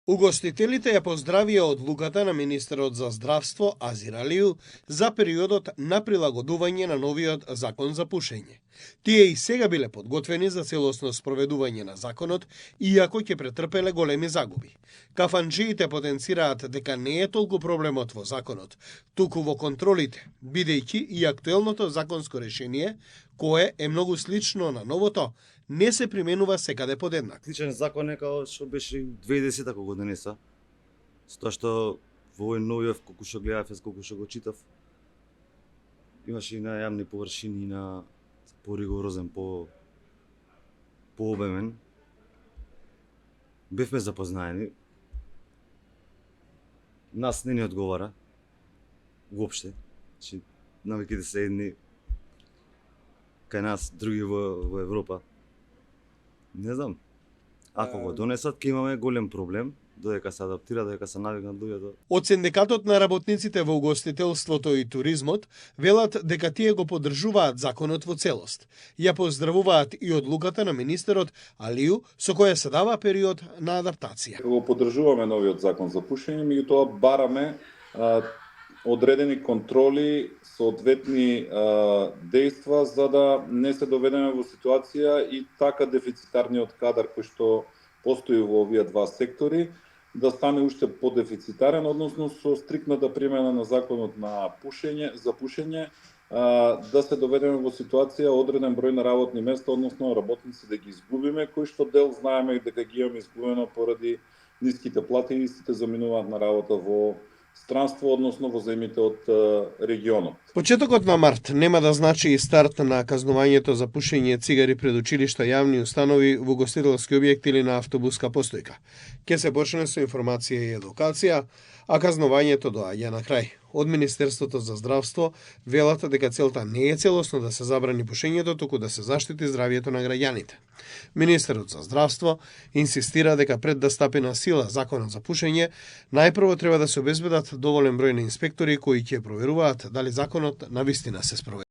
Угостителите ја поздравија одлуката на министерот за здравство Азир Алију за периодот на прилагодување на новиот закон за пушење. Тие и сега биле подготвени за целосно спроведување на законот, иако ќе претрпеле големи загуби. Кафанџиите потенцираат дека не е толку проблемот во законот, туку во контролите, бидејќи и актуелното законско решение, кое е многу слично на новото, не се применува секаде подеднак. Сличен закон е као што беше 2010 кога го донеса. Со тоа што во овој новиот колку што гледав, колку што го читав, имаше и на јавни површини и на поригорозен, пообемен. Бевме запознаени. Нас не ни одговара воопште. Значи, навеќе да се едни кај нас, други во Европа. Не знам. Ако го донесат, ќе имаме голем проблем, додека се адаптира, додека се навикнат луѓето. Од Синдикатот на работниците во угостителството и туризмот велат дека тие го поддржуваат законот во целост. Ја поздравуваат и одлуката на министерот Алију, со која се дава период на адаптација. Го поддржуваме новиот закон за пушење, меѓутоа бараме одредени контроли, соодветни дејства за да не се доведеме во ситуација и така дефицитарниот кадар кој што постои во овие два сектори да стане уште подефицитарен, односно со стрикната примена на законот на за пушење, да се доведеме во ситуација одреден број на работни места, односно работници да ги изгубиме, кои што дел знаеме дека ги имаме изгубено поради ниските плати и истите заминуваат на работа во странство, односно во земјите од регионот. Почетокот на март нема да значи и старт на казнувањето за пушење цигари пред училишта, јавни установи, во угостителски објекти или на автобуска постојка. Ке се почне со информација и едукација, а казнувањето доаѓа на крај. Од Министерството за здравство велат дека целта не е целосно да се забрани пушењето, туку да се заштити здравјето на граѓаните. Министерот за здравство инсистира дека пред да стапи на сила законот за пушење, најпрво треба да се обезбедат доволен број на инспектори кои ќе проверуваат дали законот навистина се спроведува.